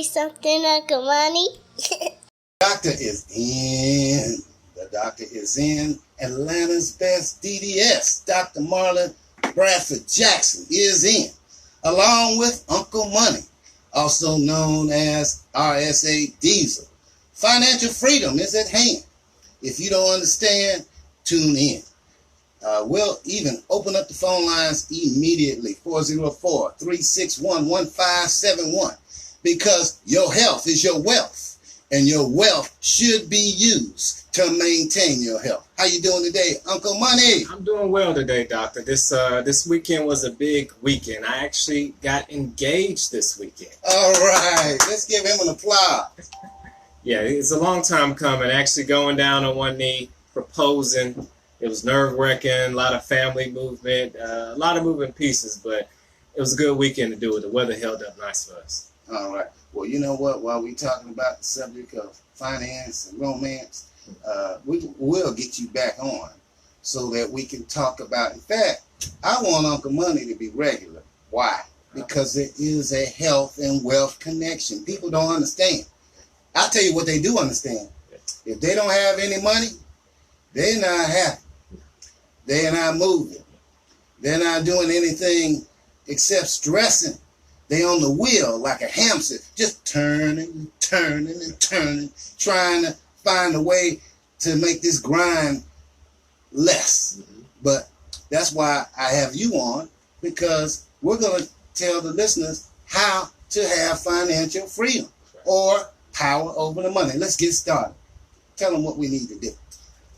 me something, Uncle Money? Doctor is in. The doctor is in. Atlanta's best DDS, Dr. Marlon Bradford Jackson, is in, along with Uncle Money, also known as RSA Deasil. Financial freedom is at hand. If you don't understand, tune in. We'll even open up the phone lines immediately, 404-361-1571, because your health is your wealth, and your wealth should be used to maintain your health. How you doing today, Uncle Money? I'm doing well today, Doctor. This weekend was a big weekend. I actually got engaged this weekend. All right, let's give him an applause. Yeah, it's a long time coming. Actually going down on one knee, proposing. It was nerve-wracking, a lot of family movement, a lot of moving pieces, but it was a good weekend to do it. The weather held up nice for us. All right. Well, you know what? While we're talking about the subject of finance and romance, we will get you back on so that we can talk about. In fact, I want Uncle Money to be regular. Why? Because there is a health and wealth connection. People don't understand. I'll tell you what they do understand. If they don't have any money, they're not happy. They're not moving. They're not doing anything except stressing. They on the wheel like a hamster, just turning and turning and turning, trying to find a way to make this grind less. But that's why I have you on, because we're going to tell the listeners how to have financial freedom or power over the money. Let's get started. Tell them what we need to do.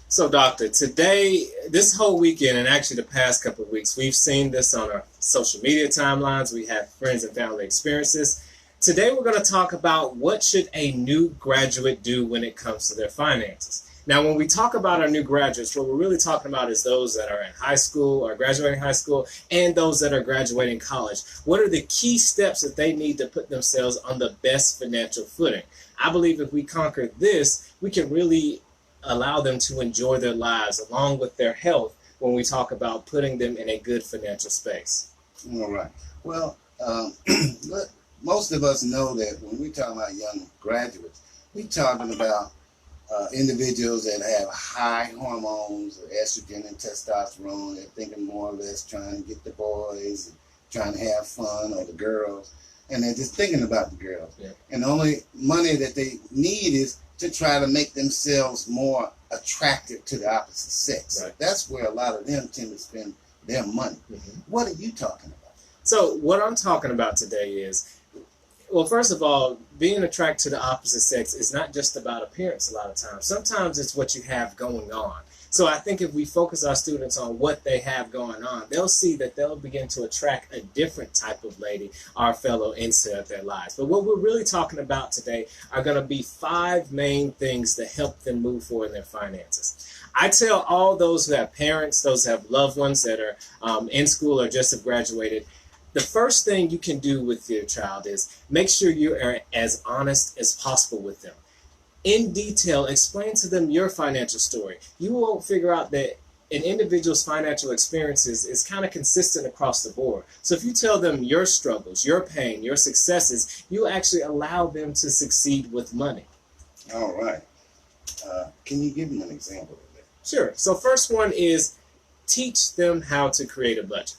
So, Doctor, today, this whole weekend, and actually the past couple of weeks, we've seen this on our social media timelines. We have friends and family experiences. Today, we're going to talk about what should a new graduate do when it comes to their finances. Now, when we talk about our new graduates, what we're really talking about is those that are in high school or graduating high school and those that are graduating college. What are the key steps that they need to put themselves on the best financial footing? I believe if we conquer this, we can really allow them to enjoy their lives along with their health when we talk about putting them in a good financial space. All right. Well, most of us know that when we talk about young graduates, we're talking about individuals that have high hormones, estrogen and testosterone. They're thinking more or less trying to get the boys, and trying to have fun, or the girls, and they're just thinking about the girls. Yeah. And the only money that they need is to try to make themselves more attractive to the opposite sex. Right. That's where a lot of them tend to spend their money. What are you talking about? So what I'm talking about today is, well, first of all, being attracted to the opposite sex is not just about appearance a lot of times. Sometimes it's what you have going on. So I think if we focus our students on what they have going on, they'll see that they'll begin to attract a different type of lady or fellow into their lives. But what we're really talking about today are going to be 5 main things that help them move forward in their finances. I tell all those who have parents, those who have loved ones that are in school or just have graduated, the first thing you can do with your child is make sure you are as honest as possible with them. In detail, explain to them your financial story. You won't figure out that an individual's financial experiences is kind of consistent across the board. So if you tell them your struggles, your pain, your successes, you actually allow them to succeed with money. All right. Can you give them an example of that? Sure. So first one is teach them how to create a budget.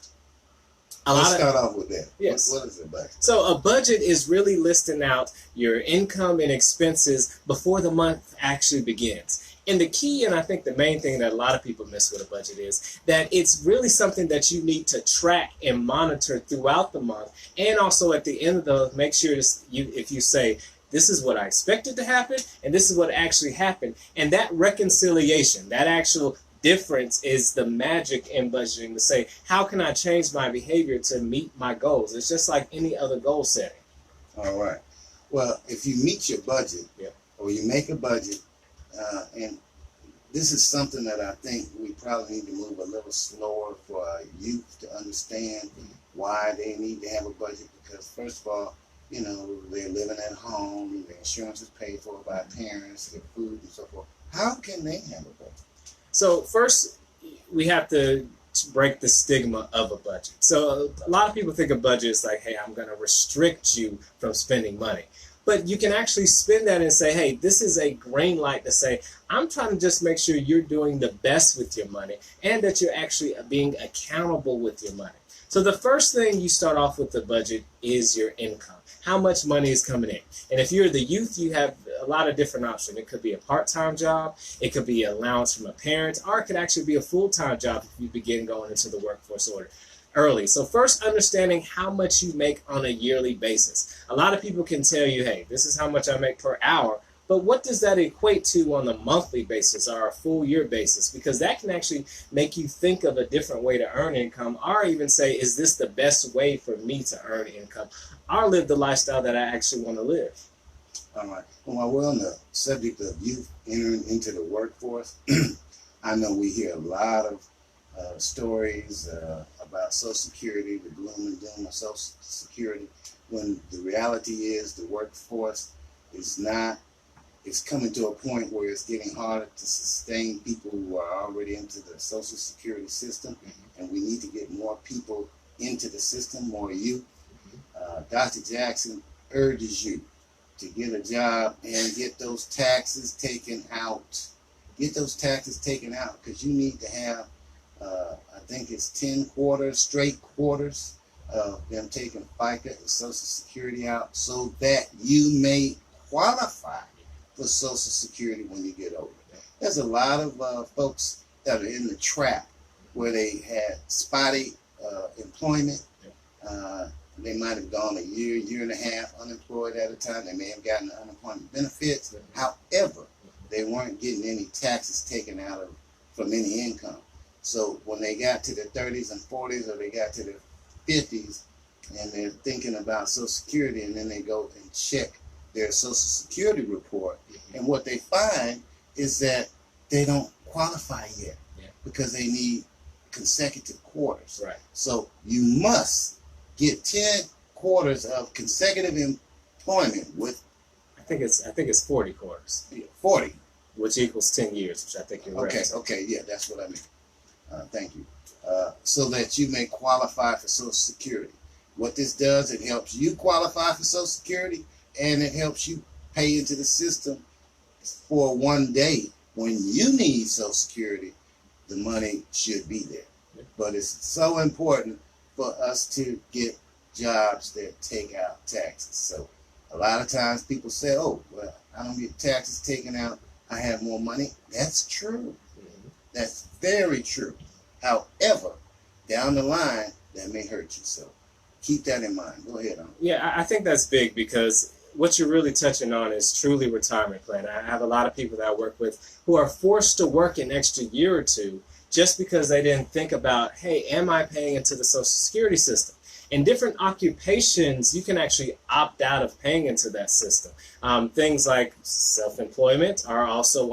Let's start off with that. Yes. What is a budget? So a budget is really listing out your income and expenses before the month actually begins. And the key, and I think the main thing that a lot of people miss with a budget is that it's really something that you need to track and monitor throughout the month. And also at the end of the month, make sure if you say, this is what I expected to happen, and this is what actually happened. And that reconciliation, that actual difference is the magic in budgeting, to say, how can I change my behavior to meet my goals? It's just like any other goal setting. All right. Well, if you meet your budget, or you make a budget, and this is something that I think we probably need to move a little slower for our youth to understand why they need to have a budget, because first of all, you know, they're living at home, their insurance is paid for by parents, their food and so forth. How can they have a budget? So first, we have to break the stigma of a budget. So a lot of people think a budget is like, hey, I'm going to restrict you from spending money. But you can actually spin that and say, hey, this is a green light to say, I'm trying to just make sure you're doing the best with your money and that you're actually being accountable with your money. So the first thing you start off with the budget is your income. How much money is coming in? And if you're the youth, you have a lot of different options. It could be a part-time job, it could be allowance from a parent, or it could actually be a full-time job if you begin going into the workforce order early. So first, understanding how much you make on a yearly basis. A lot of people can tell you, hey, this is how much I make per hour, but what does that equate to on a monthly basis or a full year basis? Because that can actually make you think of a different way to earn income, or even say, is this the best way for me to earn income or live the lifestyle that I actually want to live? All right. Well, we're on the subject of youth entering into the workforce. I know we hear a lot of stories about Social Security, the gloom and doom of Social Security, when the reality is the workforce is not, it's coming to a point where it's getting harder to sustain people who are already into the Social Security system, and we need to get more people into the system, more youth. Dr. Jackson urges you to get a job and get those taxes taken out. Get those taxes taken out, because you need to have I think it's 10 quarters, straight quarters of them taking FICA and Social Security out so that you may qualify for Social Security when you get older. There's a lot of folks that are in the trap where they had spotty employment. They might have gone a year, year and a half unemployed at a time. They may have gotten the unemployment benefits. However, they weren't getting any taxes taken out of from any income. So when they got to their 30s and 40s, or they got to their 50s, and they're thinking about Social Security, and then they go and check their Social Security report, and what they find is that they don't qualify yet because they need consecutive quarters. Right. So you must get 10 quarters of consecutive employment with. I think it's 40 quarters. 40. Which equals 10 years, which I think you're right. Okay, yeah, that's what I mean. Thank you. So that you may qualify for Social Security. What this does, it helps you qualify for Social Security, and it helps you pay into the system for one day when you need Social Security. The money should be there. But it's so important for us to get jobs that take out taxes. So a lot of times people say, oh, well, I don't get taxes taken out, I have more money. That's true. That's very true. However, down the line, that may hurt you. So keep that in mind. Go ahead. Yeah, I think that's big, because what you're really touching on is truly retirement plan. I have a lot of people that I work with who are forced to work an extra year or two just because they didn't think about, hey, am I paying into the Social Security system? In different occupations, you can actually opt out of paying into that system. Things like self-employment are also,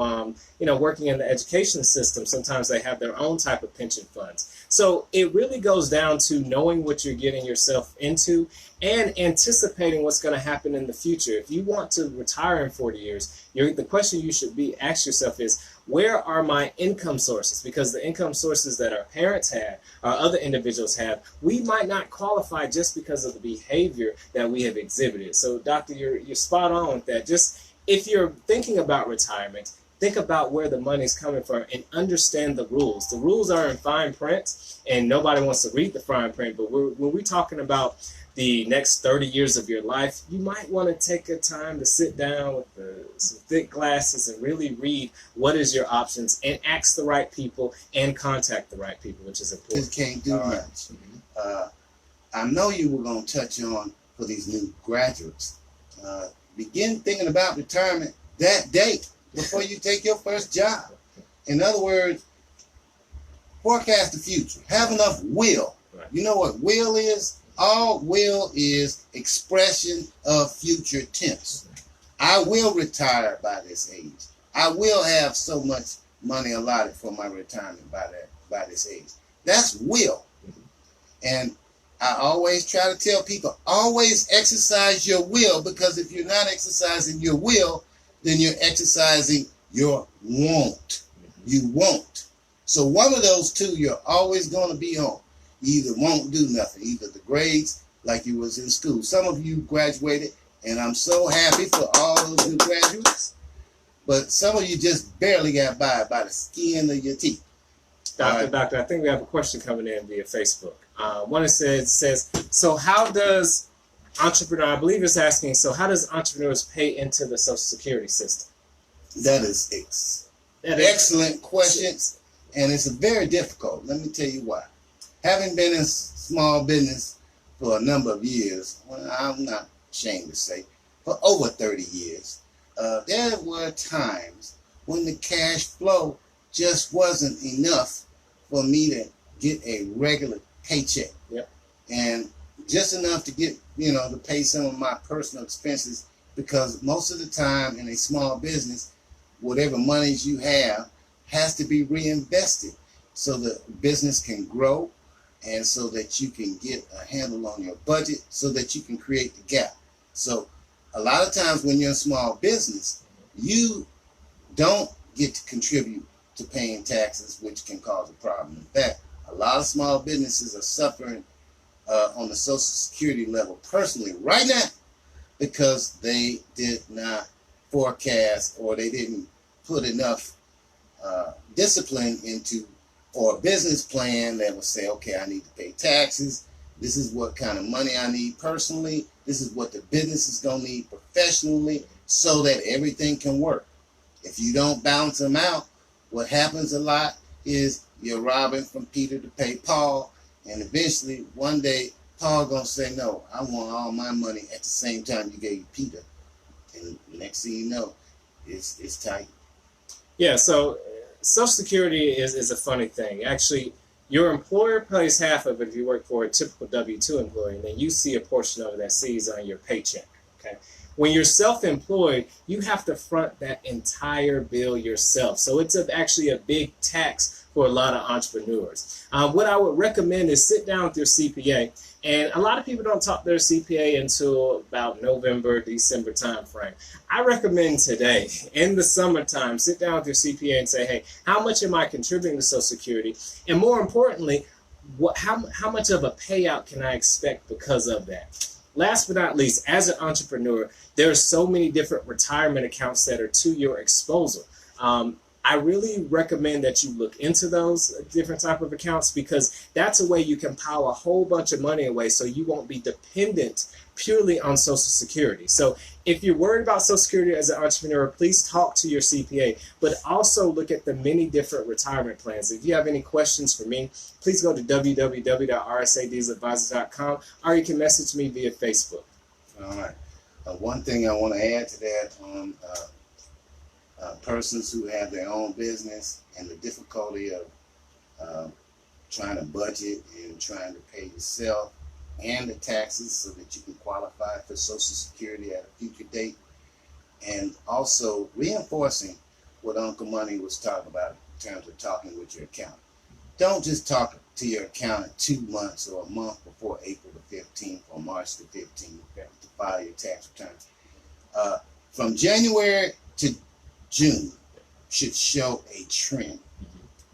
working in the education system. Sometimes they have their own type of pension funds. So it really goes down to knowing what you're getting yourself into and anticipating what's going to happen in the future. If you want to retire in 40 years, the question you should ask yourself is, where are my income sources? Because the income sources that our parents have, or other individuals have, we might not qualify just because of the behavior that we have exhibited. So, Doctor, you're spot on with that. Just if you're thinking about retirement, think about where the money's coming from and understand the rules. The rules are in fine print, and nobody wants to read the fine print. But when we're talking about the next 30 years of your life, you might want to take a time to sit down with some thick glasses and really read what is your options, and ask the right people and contact the right people, which is important. Just can't do much. I know you were going to touch on, for these new graduates, begin thinking about retirement that day before you take your first job. In other words, forecast the future. Have enough will. Right. You know what will is? All will is expression of future tense. I will retire by this age. I will have so much money allotted for my retirement by this age. That's will. And I always try to tell people, always exercise your will, because if you're not exercising your will, then you're exercising your want. You won't. So one of those two you're always going to be on. You either won't do nothing, either the grades, like you was in school. Some of you graduated And I'm so happy for all those new graduates. But some of you just barely got by the skin of your teeth. Doctor, I think we have a question coming in via Facebook. One says, so how does entrepreneur, I believe it's asking, so how does entrepreneurs pay into the Social Security system? That is excellent question, and it's very difficult. Let me tell you why. Having been in small business for a number of years, well, I'm not ashamed to say, for over 30 years, there were times when the cash flow just wasn't enough for me to get a regular paycheck. Yep. And just enough to get, to pay some of my personal expenses, because most of the time in a small business, whatever monies you have has to be reinvested so the business can grow and so that you can get a handle on your budget so that you can create the gap. So a lot of times when you're in small business, you don't get to contribute to paying taxes, which can cause a problem. In fact, a lot of small businesses are suffering on the Social Security level personally right now because they did not forecast, or they didn't put enough discipline into, or a business plan that would say, okay, I need to pay taxes. This is what kind of money I need personally. This is what the business is going to need professionally so that everything can work. If you don't balance them out, what happens a lot is you're robbing from Peter to pay Paul, and eventually one day Paul gonna say, no, I want all my money at the same time you gave Peter, and next thing you know, it's tight. Yeah, so Social Security is a funny thing. Actually, your employer pays half of it if you work for a typical W-2 employee, and then you see a portion of it that sees on your paycheck. Okay. When you're self-employed, you have to front that entire bill yourself. So it's actually a big tax for a lot of entrepreneurs. What I would recommend is sit down with your CPA. And a lot of people don't talk to their CPA until about November, December timeframe. I recommend today, in the summertime, sit down with your CPA and say, hey, how much am I contributing to Social Security? And more importantly, how much of a payout can I expect because of that? Last but not least, as an entrepreneur, there are so many different retirement accounts that are to your disposal. I really recommend that you look into those different type of accounts, because that's a way you can pile a whole bunch of money away so you won't be dependent purely on Social Security. So if you're worried about Social Security as an entrepreneur, please talk to your CPA, but also look at the many different retirement plans. If you have any questions for me, please go to www.rsadeasadvisor.com, or you can message me via Facebook. All right. One thing I want to add to that on persons who have their own business and the difficulty of trying to budget and trying to pay yourself and the taxes so that you can qualify for Social Security at a future date, and also reinforcing what Uncle Money was talking about in terms of talking with your accountant. Don't just talk to your accountant 2 months or a month before April the 15th or March the 15th to file your tax return. From January to June should show a trend.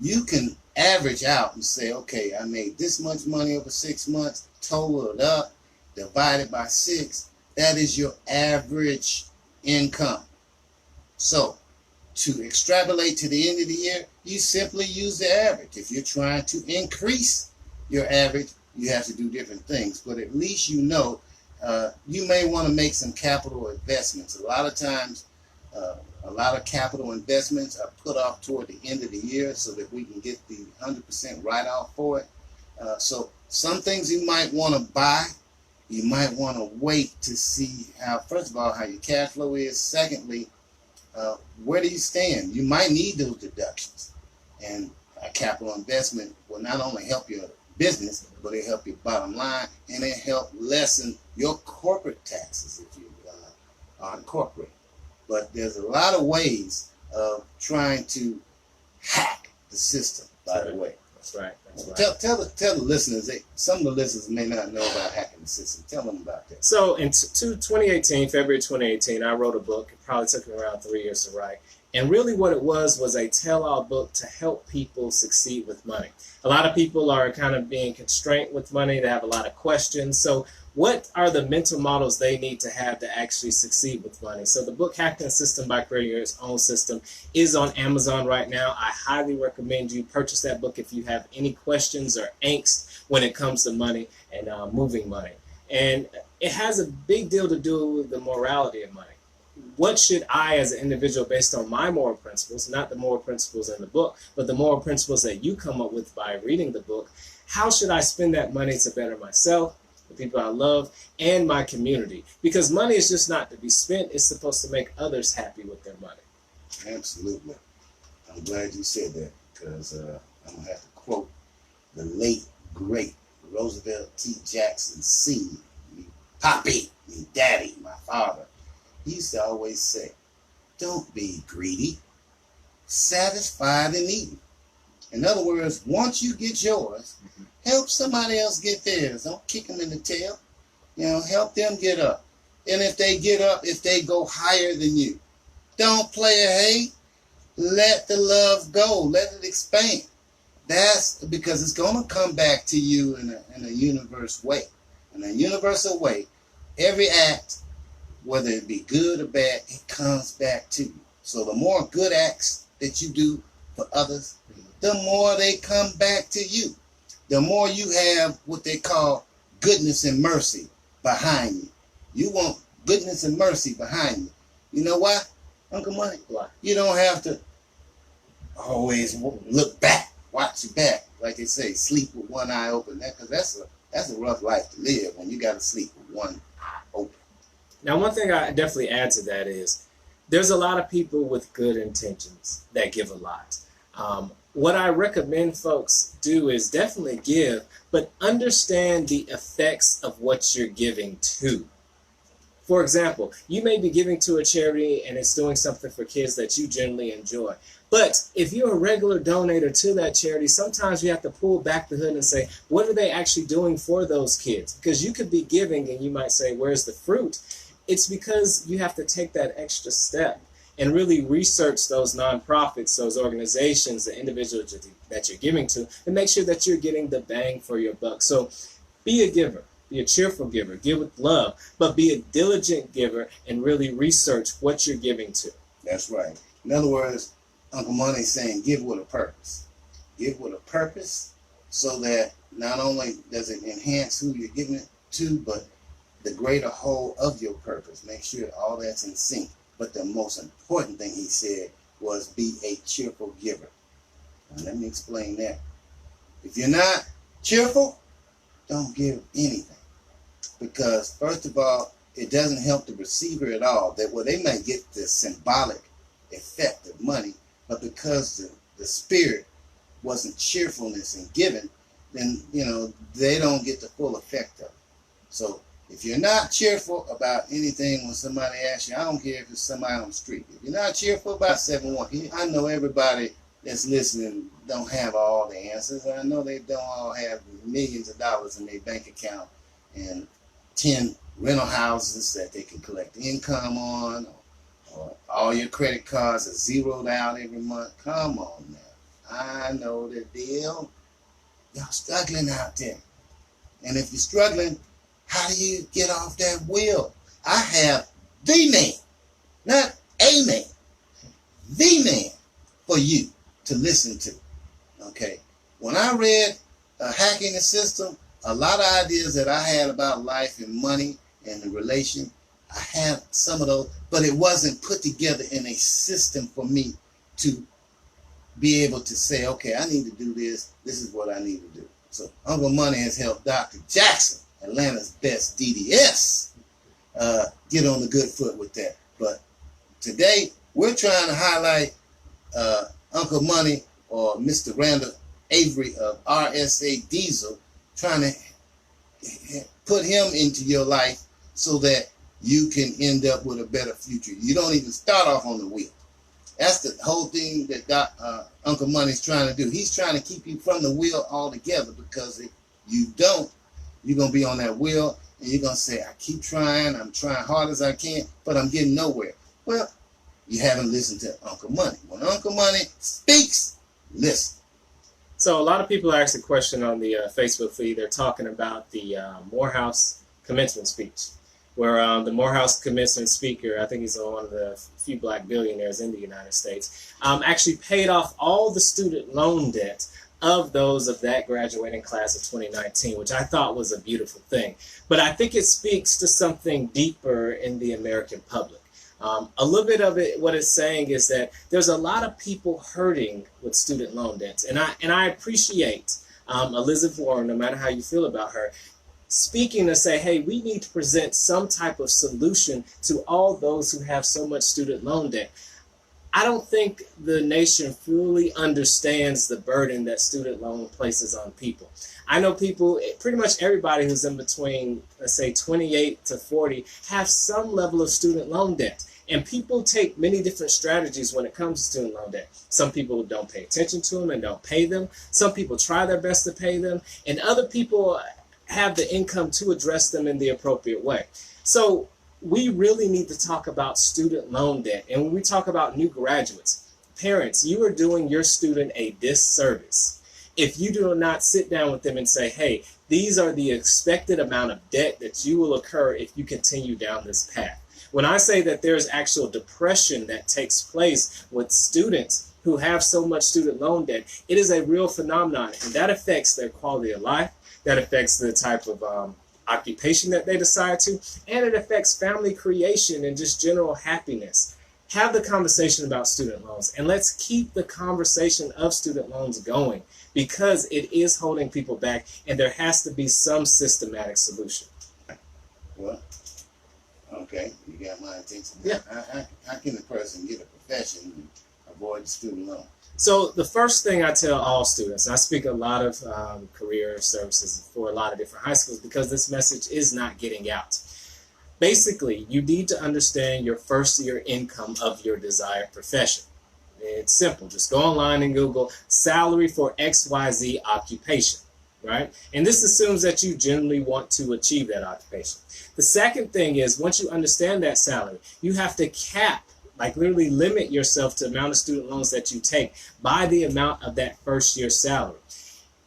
You can average out and say, okay, I made this much money over 6 months, total it up, divided by 6. That is your average income. So to extrapolate to the end of the year, you simply use the average. If you're trying to increase your average, you have to do different things, but at least you know you may want to make some capital investments. A lot of times, a lot of capital investments are put off toward the end of the year so that we can get the 100% write-off for it. So some things you might want to buy, you might want to wait to see how, first of all, how your cash flow is. Secondly, where do you stand? You might need those deductions. And a capital investment will not only help your business, but it help your bottom line, and it help lessen your corporate taxes if you are incorporated. But there's a lot of ways of trying to hack the system, by the way. That's right. That's right. Tell the listeners, some of the listeners may not know about hacking the system. Tell them about that. So in 2018, February 2018, I wrote a book. It probably took me around 3 years to write. And really what it was a tell-all book to help people succeed with money. A lot of people are kind of being constrained with money. They have a lot of questions. So what are the mental models they need to have to actually succeed with money? So the book Hacking the System by Creating Your Own System is on Amazon right now. I highly recommend you purchase that book if you have any questions or angst when it comes to money and moving money. And it has a big deal to do with the morality of money. What should I as an individual, based on my moral principles, not the moral principles in the book, but the moral principles that you come up with by reading the book, how should I spend that money to better myself, the people I love, and my community? Because money is just not to be spent. It's supposed to make others happy with their money. Absolutely. I'm glad you said that, because I'm going to have to quote the late, great Roosevelt T. Jackson Sr., me Poppy, me Daddy, my father. He used to always say, don't be greedy, satisfied and eating. In other words, once you get yours, help somebody else get theirs. Don't kick them in the tail. Help them get up. And if they get up, if they go higher than you, don't play a hate. Let the love go. Let it expand. That's because it's going to come back to you in a universal way. In a universal way, every act, whether it be good or bad, it comes back to you. So the more good acts that you do for others, the more they come back to you. The more you have what they call goodness and mercy behind you. You want goodness and mercy behind you. You know why, Uncle Money? Why? You don't have to always look back, watch your back. Like they say, sleep with one eye open. Because that's a rough life to live when you got to sleep with one eye open. Now, one thing I definitely add to that is there's a lot of people with good intentions that give a lot. What I recommend folks do is definitely give, but understand the effects of what you're giving to. For example, you may be giving to a charity and it's doing something for kids that you generally enjoy. But if you're a regular donator to that charity, sometimes you have to pull back the hood and say, what are they actually doing for those kids? Because you could be giving and you might say, where's the fruit? It's because you have to take that extra step and really research those nonprofits, those organizations, the individuals that you're giving to, and make sure that you're getting the bang for your buck. So be a giver, be a cheerful giver, give with love, but be a diligent giver and really research what you're giving to. That's right. In other words, Uncle Money's saying give with a purpose. Give with a purpose so that not only does it enhance who you're giving it to, but the greater whole of your purpose. Make sure all that's in sync. But the most important thing he said was be a cheerful giver. Now let me explain that. If you're not cheerful, don't give anything. Because first of all, it doesn't help the receiver at all. They might get the symbolic effect of money, but because the spirit wasn't cheerfulness in giving, then they don't get the full effect of it. So if you're not cheerful about anything when somebody asks you, I don't care if it's somebody on the street. If you're not cheerful about 7-1, I know everybody that's listening don't have all the answers. I know they don't all have millions of dollars in their bank account and 10 rental houses that they can collect income on, or all your credit cards are zeroed out every month. Come on now. I know the deal. Y'all struggling out there. And if you're struggling, how do you get off that wheel? I have the man, not a man, the man for you to listen to. Okay. When I read Hacking the System, a lot of ideas that I had about life and money and the relation, I had some of those, but it wasn't put together in a system for me to be able to say, okay, I need to do this. This is what I need to do. So Uncle Money has helped Dr. Jackson, Atlanta's best DDS, get on the good foot with that. But today, we're trying to highlight Uncle Money or Mr. Randall Avery of RSA Deasil, trying to put him into your life so that you can end up with a better future. You don't even start off on the wheel. That's the whole thing that Uncle Money's trying to do. He's trying to keep you from the wheel altogether, because if you don't, you're going to be on that wheel and you're going to say, I keep trying, I'm trying hard as I can, but I'm getting nowhere. Well, you haven't listened to Uncle Money. When Uncle Money speaks, listen. So a lot of people ask a question on the Facebook feed. They're talking about the Morehouse commencement speech, where the Morehouse commencement speaker, I think he's one of the few black billionaires in the United States, actually paid off all the student loan debt of those of that graduating class of 2019, which I thought was a beautiful thing. But I think it speaks to something deeper in the American public. A little bit of it, what it's saying is that there's a lot of people hurting with student loan debts. And I appreciate Elizabeth Warren, no matter how you feel about her, speaking to say, hey, we need to present some type of solution to all those who have so much student loan debt. I don't think the nation fully understands the burden that student loan places on people. I know people, pretty much everybody who's in between, let's say, 28 to 40, have some level of student loan debt. And people take many different strategies when it comes to student loan debt. Some people don't pay attention to them and don't pay them. Some people try their best to pay them. And other people have the income to address them in the appropriate way. So we really need to talk about student loan debt. And when we talk about new graduates, parents, you are doing your student a disservice if you do not sit down with them and say, hey, these are the expected amount of debt that you will incur if you continue down this path. When I say that there's actual depression that takes place with students who have so much student loan debt, it is a real phenomenon, and that affects their quality of life, that affects the type of occupation that they decide to, and it affects family creation and just general happiness. Have the conversation about student loans, and let's keep the conversation of student loans going, because it is holding people back, and there has to be some systematic solution. Well, okay, you got my attention. Yeah. How can a person get a profession and avoid the student loan? So the first thing I tell all students, I speak a lot of career services for a lot of different high schools because this message is not getting out. Basically, you need to understand your first year income of your desired profession. It's simple. Just go online and Google salary for XYZ occupation, right? And this assumes that you generally want to achieve that occupation. The second thing is, once you understand that salary, you have to cap, like literally limit yourself to the amount of student loans that you take by the amount of that first year salary.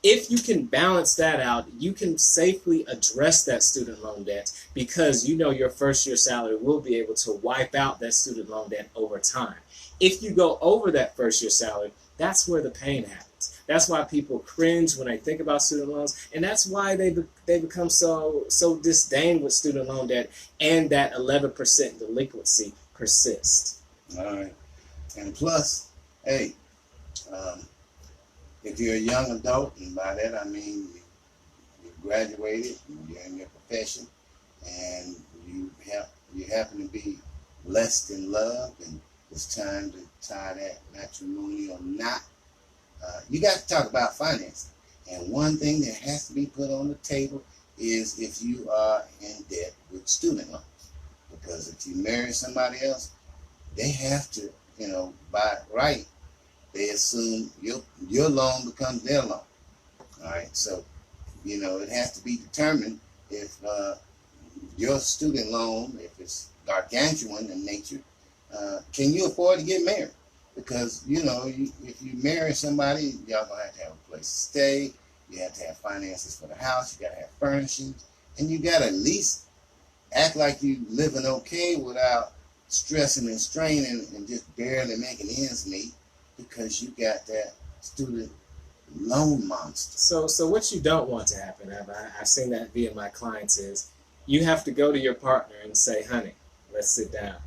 If you can balance that out, you can safely address that student loan debt because you know your first year salary will be able to wipe out that student loan debt over time. If you go over that first year salary, that's where the pain happens. That's why people cringe when they think about student loans, and that's why they become so disdained with student loan debt, and that 11% delinquency persists. All right. And plus, hey, if you're a young adult, and by that I mean you graduated, you're in your profession, and you happen to be blessed in love, and it's time to tie that matrimonial knot, you got to talk about financing. And one thing that has to be put on the table is if you are in debt with student loans. Because if you marry somebody else, they have to, by right, they assume your loan becomes their loan. All right, so, it has to be determined if your student loan, if it's gargantuan in nature, can you afford to get married? Because, if you marry somebody, y'all going to have a place to stay. You have to have finances for the house. You got to have furnishings. And you got to at least act like you living okay without stressing and straining and just barely making ends meet because you got that student loan monster. So what you don't want to happen, I've seen that via my clients, is you have to go to your partner and say, honey, let's sit down.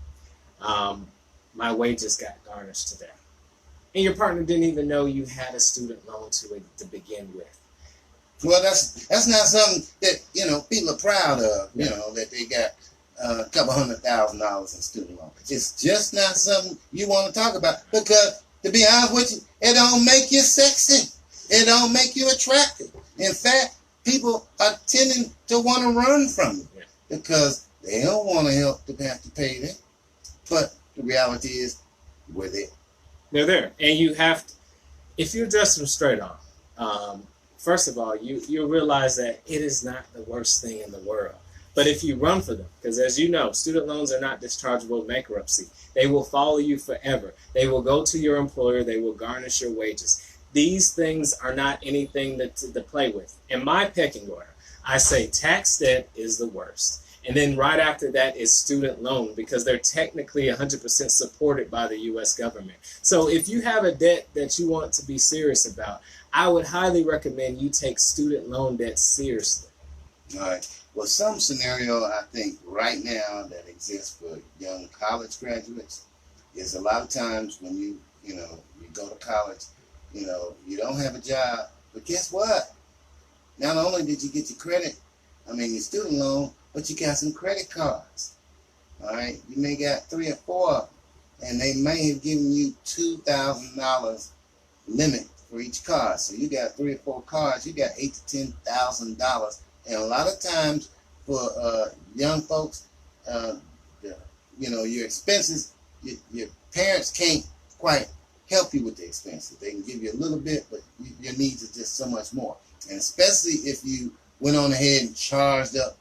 My wages got garnished today. And your partner didn't even know you had a student loan to begin with. Well, that's not something that, people are proud of, that they got a couple $100,000 in student loan. It's just not something you want to talk about because, to be honest with you, it don't make you sexy. It don't make you attractive. In fact, people are tending to want to run from you because they don't want to help to have to pay them. But the reality is, we're there. They're there. And you have to, if you address them straight on, first of all, you realize that it is not the worst thing in the world But if you run for them, because as you know, student loans are not dischargeable in bankruptcy. They will follow you forever. They will go to your employer. They will garnish your wages. These things are not anything to play with. In my pecking order, I say tax debt is the worst. And then right after that is student loan, because they're technically 100% supported by the U.S. government. So if you have a debt that you want to be serious about, I would highly recommend you take student loan debt seriously. All right. Well, some scenario I think right now that exists for young college graduates is a lot of times when you go to college, you don't have a job, but guess what? Not only did you get your student loan, but you got some credit cards. All right, you may got 3 or 4 of them, and they may have given you $2,000 limit for each card. So you got 3 or 4 cards, you got $8,000 to $10,000, and a lot of times for young folks, your expenses, your parents can't quite help you with the expenses. They can give you a little bit, but your needs are just so much more. And especially if you went on ahead and charged up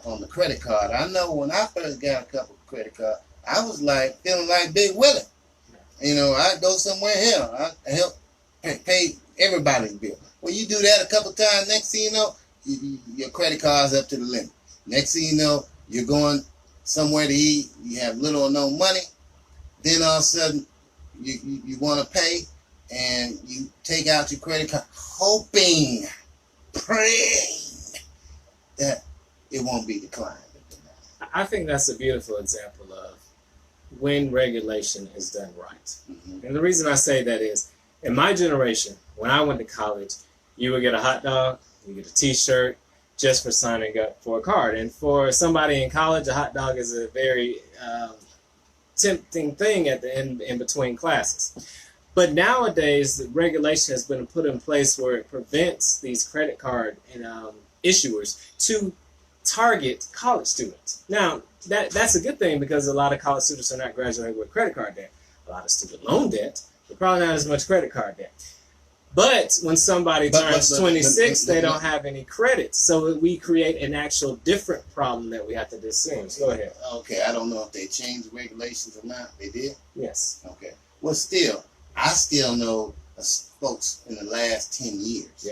on the credit card. I know when I first got a couple of credit cards, I was feeling like Big Willie. I go somewhere here, I help pay everybody's bill. When you do that a couple times, next thing you know, your credit card's up to the limit. Next thing you know, you're going somewhere to eat, you have little or no money, then all of a sudden you want to pay, and you take out your credit card hoping, praying that it won't be declined. I think that's a beautiful example of when regulation is done right. Mm-hmm. And the reason I say that is, in my generation, when I went to college, you would get a hot dog, you get a t-shirt, just for signing up for a card. And for somebody in college, a hot dog is a very tempting thing at the end, in between classes. But nowadays, the regulation has been put in place where it prevents these credit card issuers to target college students. Now, that's a good thing, because a lot of college students are not graduating with credit card debt. A lot of student loan debt, but probably not as much credit card debt. But when somebody turns 26, they don't have any credit. So we create an actual different problem that we have to distinguish. Go ahead. Okay, I don't know if they changed the regulations or not. They did? Yes. Okay. Well, I still know folks in the last 10 years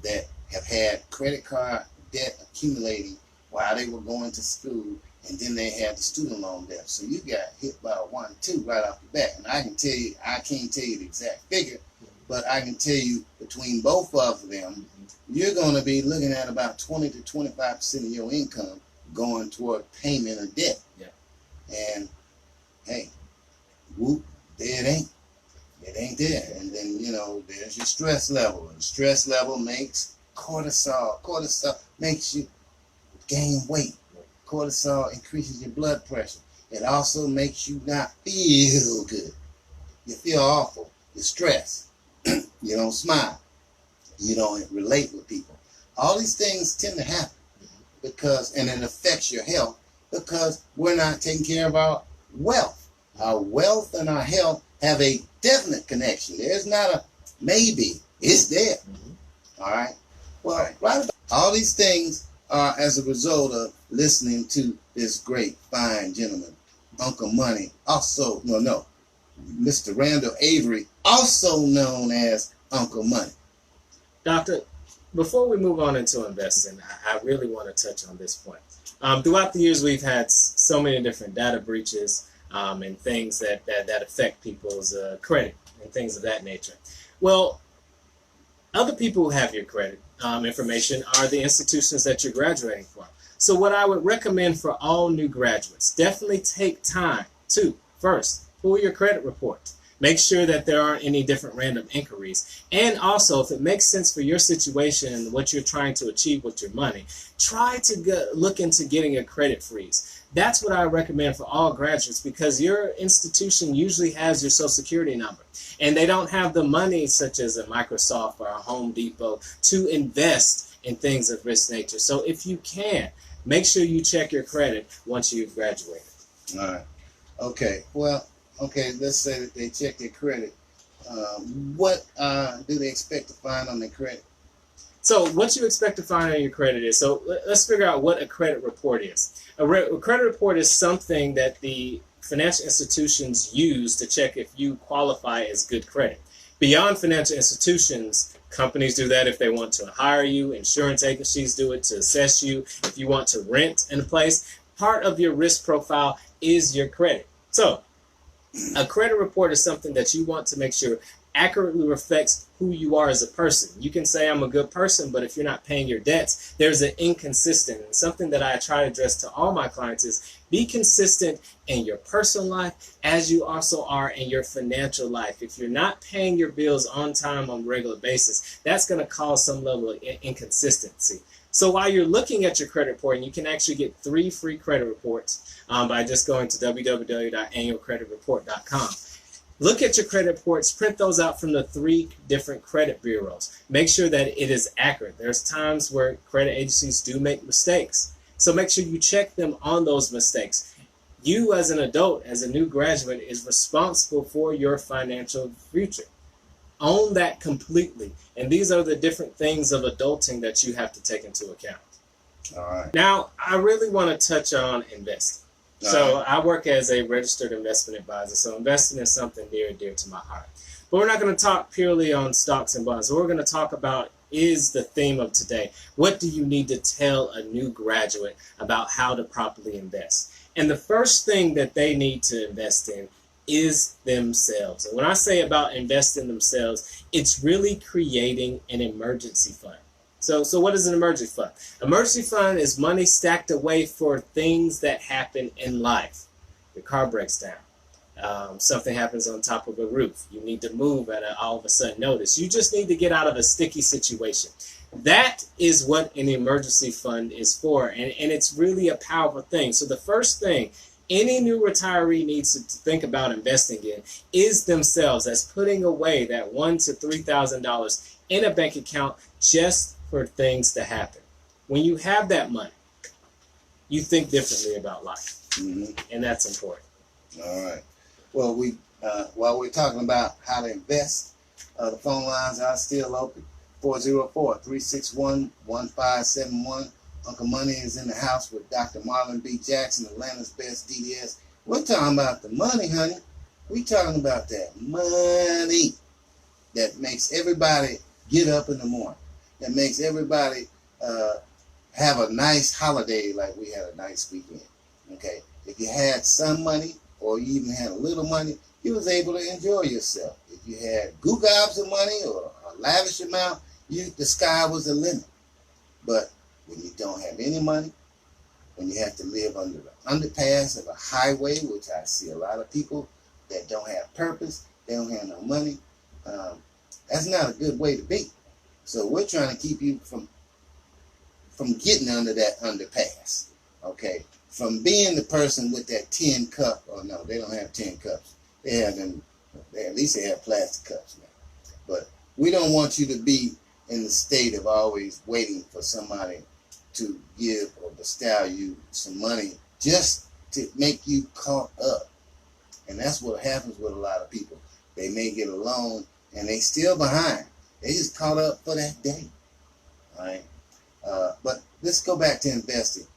that have had credit card debt accumulating while they were going to school, and then they had the student loan debt. So you got hit by a 1-2 right off the bat. And I can't tell you the exact figure, but I can tell you between both of them, you're going to be looking at about 20 to 25% of your income going toward payment of debt. Yeah. And hey, whoop, there it ain't. It ain't there. And then, there's your stress level. And stress level makes cortisol. Cortisol makes you gain weight. Cortisol increases your blood pressure. It also makes you not feel good. You feel awful. You're stressed. You don't smile. You don't relate with people. All these things tend to happen and it affects your health, because we're not taking care of our wealth. Our wealth and our health have a definite connection. There's not a maybe. It's there. All right? Well, right about all these things are as a result of listening to this great, fine gentleman, Uncle Money, Mr. Randall Avery, also known as Uncle Money. Doctor, before we move on into investing, I really want to touch on this point. Throughout the years, we've had so many different data breaches and things that affect people's credit and things of that nature. Well, other people who have your credit information are the institutions that you're graduating from. So what I would recommend for all new graduates, definitely take time to, first, pull your credit report. Make sure that there aren't any different random inquiries. And also, if it makes sense for your situation and what you're trying to achieve with your money, try to look into getting a credit freeze. That's what I recommend for all graduates, because your institution usually has your Social Security number. And they don't have the money, such as a Microsoft or a Home Depot, to invest in things of this nature. So if you can, make sure you check your credit once you've graduated. All right. Okay. Well, let's say that they check their credit. What do they expect to find on their credit? So what you expect to find on your credit is, so let's figure out what a credit report is. A credit report is something that the financial institutions use to check if you qualify as good credit. Beyond financial institutions, companies do that if they want to hire you. Insurance agencies do it to assess you. If you want to rent in a place, part of your risk profile is your credit. So a credit report is something that you want to make sure accurately reflects who you are as a person. You can say I'm a good person, but if you're not paying your debts, there's an inconsistent. And something that I try to address to all my clients is be consistent in your personal life as you also are in your financial life. If you're not paying your bills on time on a regular basis, that's going to cause some level of inconsistency. So while you're looking at your credit report, and you can actually get 3 free credit reports by just going to www.annualcreditreport.com. Look at your credit reports, print those out from the 3 different credit bureaus. Make sure that it is accurate. There's times where credit agencies do make mistakes. So make sure you check them on those mistakes. You as an adult, as a new graduate, is responsible for your financial future. Own that completely. And these are the different things of adulting that you have to take into account. All right. Now, I really want to touch on investing. So I work as a registered investment advisor, so investing is something near and dear to my heart. But we're not going to talk purely on stocks and bonds. What we're going to talk about is the theme of today. What do you need to tell a new graduate about how to properly invest? And the first thing that they need to invest in is themselves. And when I say about invest in themselves, it's really creating an emergency fund. So what is an emergency fund? Emergency fund is money stacked away for things that happen in life. Your car breaks down. Something happens on top of a roof. You need to move at all of a sudden notice. You just need to get out of a sticky situation. That is what an emergency fund is for, and it's really a powerful thing. So the first thing any new retiree needs to think about investing in is themselves. That's putting away that $1,000 to $3,000 in a bank account just for things to happen. When you have that money, you think differently about life, and that's important. All right. Well, while we're talking about how to invest, the phone lines are still open. 404-361-1571. Uncle Money is in the house with Dr. Marlon B. Jackson, Atlanta's best DDS. We're talking about the money, honey. We're talking about that money that makes everybody get up in the morning, that makes everybody have a nice holiday like we had a nice weekend. Okay? If you had some money or you even had a little money, you was able to enjoy yourself. If you had gobs of money or a lavish amount, the sky was the limit. But when you don't have any money, when you have to live under the underpass of a highway, which I see a lot of people that don't have purpose, they don't have no money, that's not a good way to be. So we're trying to keep you from getting under that underpass, okay? From being the person with that tin cup, or no, they don't have tin cups. They have them, at least they have plastic cups now. But we don't want you to be in the state of always waiting for somebody to give or bestow you some money just to make you caught up. And that's what happens with a lot of people. They may get a loan and they still behind. They just caught up for that day. All right. But let's go back to investing.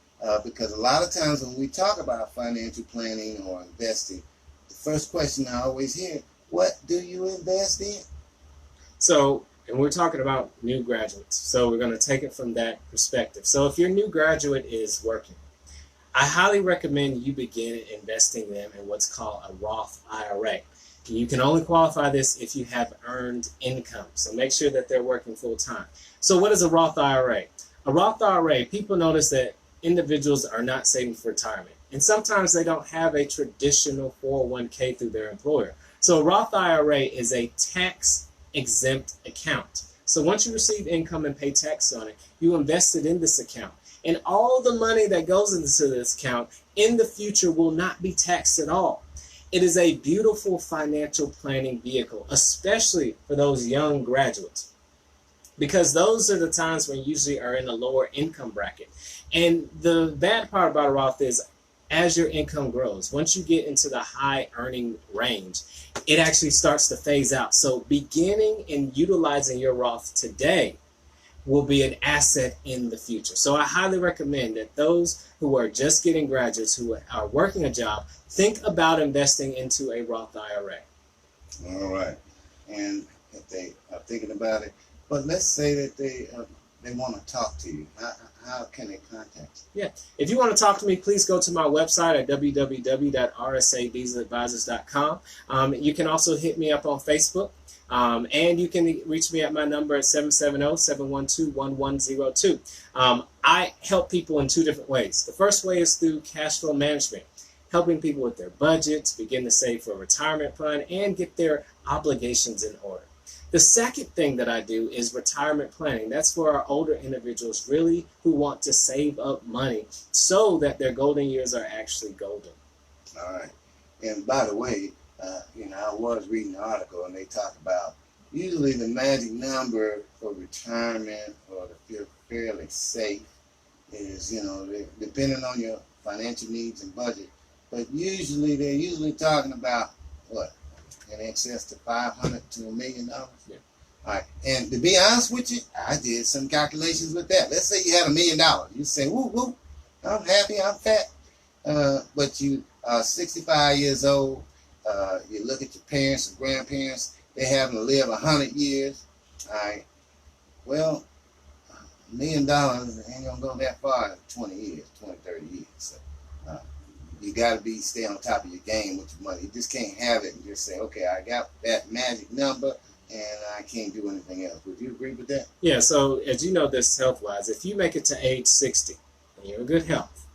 Because a lot of times when we talk about financial planning or investing, the first question I always hear, what do you invest in? So, and we're talking about new graduates. So we're going to take it from that perspective. So if your new graduate is working, I highly recommend you begin investing them in what's called a Roth IRA. You can only qualify this if you have earned income. So make sure that they're working full time. So what is a Roth IRA? A Roth IRA, people notice that individuals are not saving for retirement. And sometimes they don't have a traditional 401k through their employer. So a Roth IRA is a tax-exempt account. So once you receive income and pay tax on it, you invest it in this account. And all the money that goes into this account in the future will not be taxed at all. It is a beautiful financial planning vehicle, especially for those young graduates, because those are the times when you usually are in a lower income bracket. And the bad part about a Roth is as your income grows, once you get into the high earning range, it actually starts to phase out. So beginning and utilizing your Roth today will be an asset in the future. So I highly recommend that those who are just getting graduates, who are working a job, think about investing into a Roth IRA. All right. And if they are thinking about it, but let's say that they want to talk to you. How can they contact you? Yeah. If you want to talk to me, please go to my website at www.rsadieseladvisors.com. You can also hit me up on Facebook. And you can reach me at my number at 770-712-1102. I help people in two different ways. The first way is through cash flow management, helping people with their budgets, begin to save for a retirement fund, and get their obligations in order. The second thing that I do is retirement planning. That's for our older individuals really who want to save up money so that their golden years are actually golden. All right. And by the way, I was reading an article and they talk about usually the magic number for retirement or to feel fairly safe is, depending on your financial needs and budget, but they're talking about what? In excess to $500 to $1 million. Yeah. All right. And to be honest with you, I did some calculations with that. Let's say you had $1 million. You say, woo, woo, I'm happy, I'm fat. But you are 65 years old. You look at your parents and grandparents, they having to live 100 years. All right. Well, $1 million ain't gonna go that far in 20 years, 20, 30 years. So you gotta stay on top of your game with your money. You just can't have it and just say, okay, I got that magic number and I can't do anything else. Would you agree with that? Yeah, so as you know this health-wise, if you make it to age 60 and you're in good health,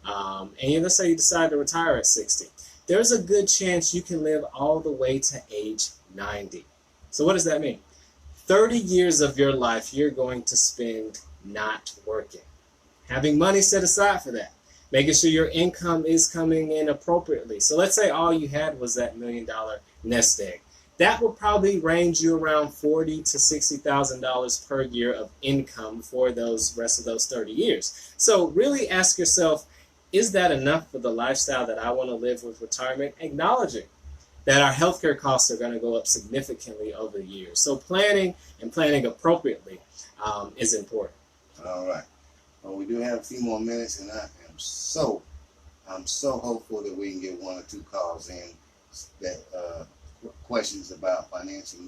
let's say you decide to retire at 60, there's a good chance you can live all the way to age 90. So what does that mean? 30 years of your life you're going to spend not working. Having money set aside for that. Making sure your income is coming in appropriately. So let's say all you had was that $1 million nest egg. That will probably range you around $40,000 to $60,000 per year of income for those rest of those 30 years. So really ask yourself, is that enough for the lifestyle that I want to live with retirement? Acknowledging that our healthcare costs are going to go up significantly over the years. So planning appropriately is important. All right. Well, we do have a few more minutes, and I'm so hopeful that we can get one or two calls in that questions about financial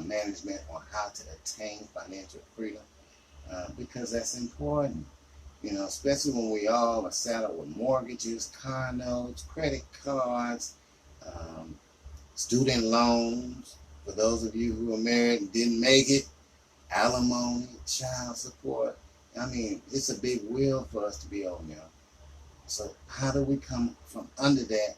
management or how to attain financial freedom, because that's important. Especially when we all are saddled with mortgages, car notes, credit cards, student loans. For those of you who are married and didn't make it, alimony, child support. I mean, it's a big wheel for us to be on now. So how do we come from under that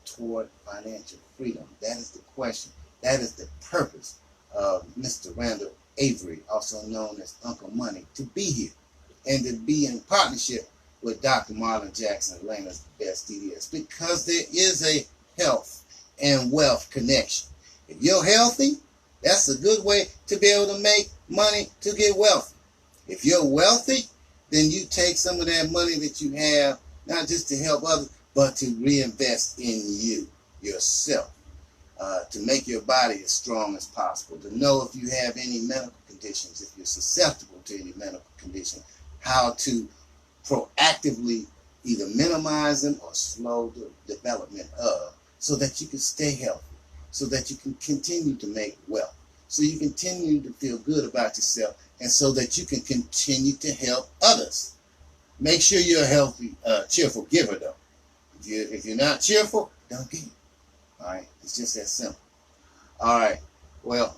toward financial freedom? That is the question. That is the purpose of Mr. Randall Avery, also known as Uncle Money, to be here and to be in partnership with Dr. Marlon Jackson, Atlanta's best DDS, because there is a health and wealth connection. If you're healthy, that's a good way to be able to make money to get wealthy. If you're wealthy, then you take some of that money that you have, not just to help others, but to reinvest in you, yourself, to make your body as strong as possible, to know if you have any medical conditions, if you're susceptible to any medical condition, how to proactively either minimize them or slow the development of, so that you can stay healthy, so that you can continue to make wealth, so you continue to feel good about yourself, and so that you can continue to help others. Make sure you're a healthy, cheerful giver, though. If you're not cheerful, don't give. All right? It's just that simple. All right. Well,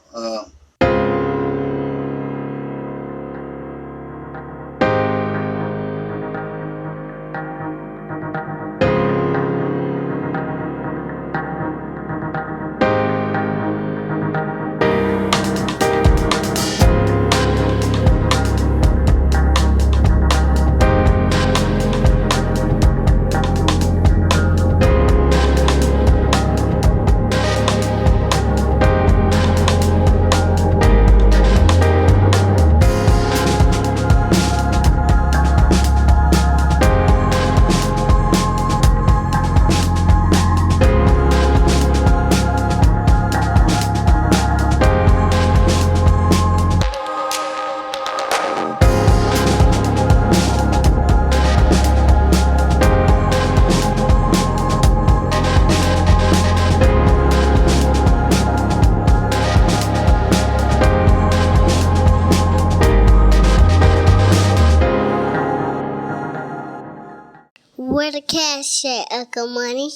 Where the cash at, Uncle Money?